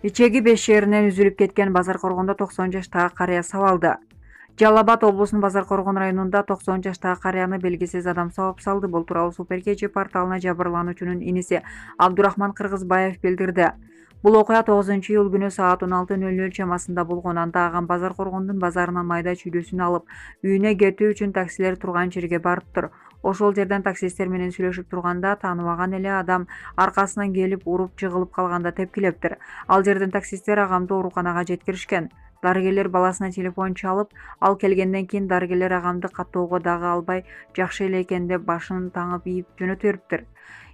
Ичеги 5 шаарынан үзүлүп кеткен Базаркоргондо 90 жаштагы карыя сабалды. Жалал Абад облусунун Базаркоргон районунда 90 жаштагы карыяны белгисиз адам сабап салды. Бул тууралуу Супер КЖ порталына жабырлануучунун иниси Абдурахман Кыргызбаев билдирди. Бул окуя 9-июл күнү саат 16:00 чамасында болгон. Анда агам Базаркоргондун базарынан майда чүйдөсүн алып, үйүнө кетүү үчүн таксилер турган жерге барыптыр. Ошол жерден таксисттер менен сүйлөшүп турганда тааныбаган эле адам аркасынан келип уруп жыгылып калганда тепкилептир. Ал жерден таксисттер агамды ооруканага жеткиришкен. Дарыгерлер баласына телефон чалып, ал келгенден кийин дарыгерлер агамды каттоого дагы албай, жакшы эле экен деп башын таңып ийип жөнөтө бериптир.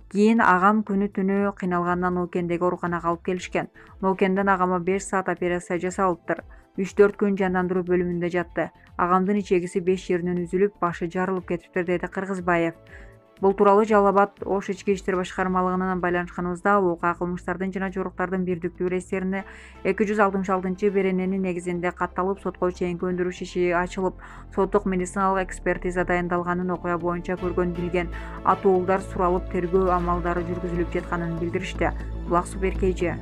Кийин агам күнү түнү кыйналгандан Ноокендеги ооруканага алып келишкен. Ноокенден агама 5 саат операция жасалыптыр. 3-4 күн жандандыруу бөлүмүндө жатты. Агамдын ичегиси 5 жеринен үзүлүп, башы жарылып кетиптир, деди Кыргызбаев. Бул тууралуу Жалал Абад Ош ички иштер башкармалыгынан байланышканыбызда, окуя кылмыштардын жана жоруктардын бирдиктүү рейстерине 266-берененин негизинде катталып, сотко чейинки өндүрүш иши ачылып, соттук медициналык экспертиза дайындалганын, окуя боюнча көргөн билген атуулдар суралып, тергөө амалдары жүргүзүлүп жатканын билдиришти. Булак Супер КЖ.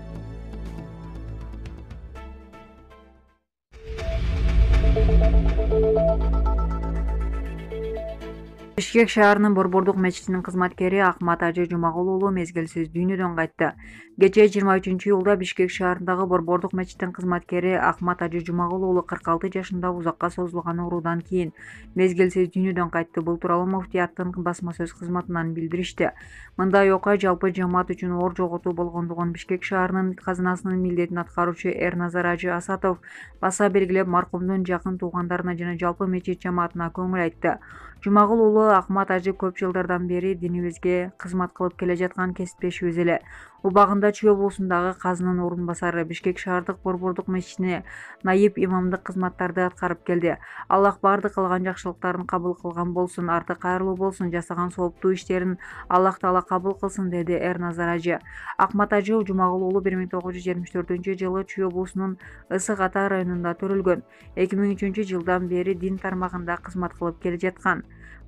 Бишкек шаарынын Борбордук мечитинин кызматкери Акмат Ажы Жумагул уулу мезгилсиз дүйнөдөн кайтты. Кечээ 23-июлда Бишкек шаарындагы Борбордук мечитинин кызматкери Акмат Ажы Жумагул уулу 46 жашында узакка созулган оорудан кийин мезгилсиз дүйнөдөн кайтты. Бул тууралуу муфтияттын басма сөз кызматынан билдиришти. Мындай окуя жалпы жамаат үчүн оор жоготуу болгондугун Бишкек шаарынын казынасынын милдетин аткаруучу Эрназар Ажы Асатов баса белгилеп, маркумдун жакын туугандарына жана жалпы мечит жамаатына көңүл айтты. Жумагул уулу Акмат Ажы көп жылдардан бери динибизге кызмат кылып келе жаткан кесиптешибиз эле. Убагында Чүй облусундагы казынын орун басары, Бишкек шаардык Борбордук мечитине наиб имамдык кызматтарды аткарып келди. Аллах бардык кылган жакшылыктарын кабыл кылган болсун, арты кайрылуу болсун, жасаган сооптуу иштерин Аллах Таала кабыл кылсын, деди Эрназар Ажы. Акмат Ажы Жумагул уулу 1974-жылы Чүй облусунун Ысык Ата районунда төрөлгөн. 2003-жылдан бери дин тармагында кызмат кылып келе жаткан.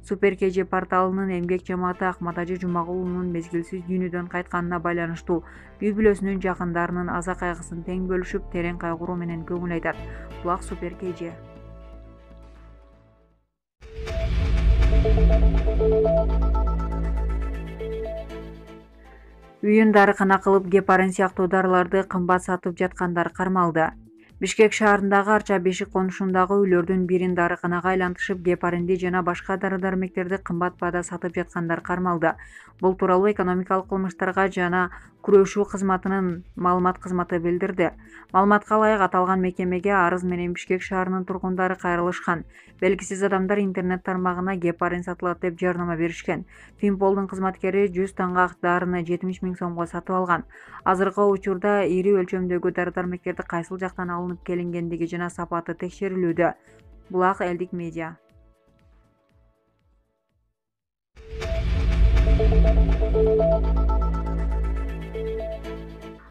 Супер КЖ порталынын эмгек жамааты Акмат Ажы Жумагул уулунун мезгилсиз дүйнөдөн кайтканына байланыштуу үй бүлөсүнүн жакындарынын аза кайгысын тең бөлүшүп, терең кайгыруу менен көңүл айтат. Булак Супер КЖ. Үйүн дарыкана кылып гепарин сыяктуу дарыларды кымбат сатып жаткандар кармалды. Бишкек шаарындагы Арча Бешик конушундагы үйлөрдүн бирин дарыканага айлантышып, гепаринди жана башка дары-дармектерди кымбат баада сатып жаткандар кармалды. Бул тууралуу экономикалык кылмыштарга жана күрөшүү кызматынын маалымат кызматы билдирди. Маалыматка ылайык, аталган мекемеге арыз менен Бишкек шаарынын тургундары кайрылышкан. Белгисиз адамдар интернет тармагына гепарин сатылат деп жарнама беришкен. Финполдун кызматкери 100 таңга дарыны 70 000 сомго сатып алган. Азыркы учурда ири өлчөмдөгү дары-дармектерди кайсыл жактан алынып келингендиги жана сапаты текшерилүүдө. Булак элдик медиа.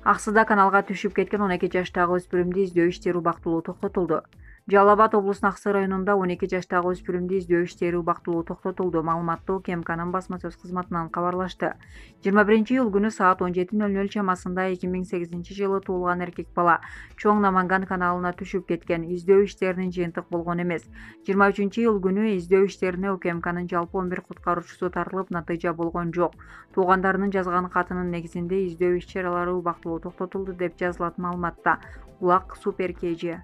Аксыда каналга түшүп кеткен 12 жаштагы өспүрүмдү издөө иштери убактылуу токтотулду. Жалал Абад облусунун Аксы районунда 12 жаштагы өспүрүмдү издөө иштери убактылуу токтотулду. Маалыматты УКМКнын басма сөз кызматынан кабарлашты. 21-июл күнү саат 17:00 чамасында 2008-жылы туулган эркек бала Чоң Наманган каналына түшүп кеткен. Издөө иштеринин жыйынтык болгон эмес. 23-июл күнү издөө иштерине УКМКнын жалпы 11 куткаруучусу тартылып, натыйжа болгон жок. Туугандарынын жазган катынын негизинде издөө иш-чаралары убактылуу токтотулду деп жазылат маалыматта. Булак Супер КЖ.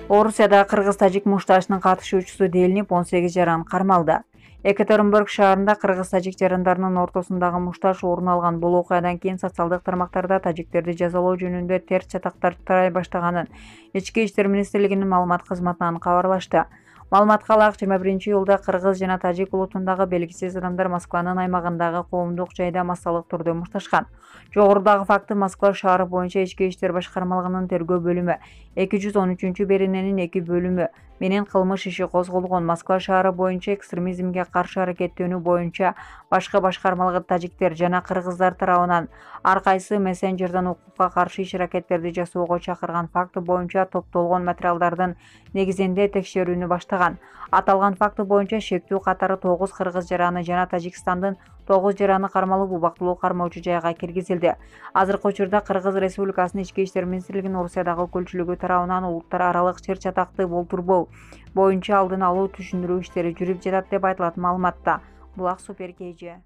Орусияда кыргыз-тажик мушташынын катышуучусу делинип 18 жаран кармалды. Екатеринбург шаарында кыргыз-тажик жарандарынын ортосундагы мушташ орун алган. Бул окуядан кийин социалдык тармактарда тажиктерди жазалоо жөнүндө терс чатактар тарай баштаганын Ички иштер министрлигинин маалымат кызматынан кабарлашты. Маалыматка ылайык, 21-июлда кыргыз жана тажик улутундагы белгисиз адамдар Москванын аймагындагы коомдук жайда массалык түрдө мушташкан. Жогорудагы факты Москва шаары боюнча Ички иштер башкармалыгынын тергөө бөлүмү, 213-берененин 2 бөлүмү, менен кылмыш иши козголгон. Москва шаары боюнча экстремизмге каршы аракеттенүү боюнча башка башкармалык тажиктер жана кыргыздар тарабынан ар кайсы мессенджерден укукка каршы иш-аракеттерди жасоого чакырган факты боюнча топтолгон материалдардын негизинде текшерүүнү баштаган. Аталган факты боюнча шектүү катары 9 кыргыз жараны жана Тажикстандын 9 жараны кармалып убактылуу кармоочу жайга киргизилди. Азыркы учурда Кыргыз Республикасынын Ички иштер министрлигинин Орусиядагы өкүлчүлүгү тарабынан улуттар аралык чыр чатакты болтурбоо боюнча алдын алуу түшүндүрүү иштери жүрүп жатат деп айтылат маалыматта. Булак Супер KG.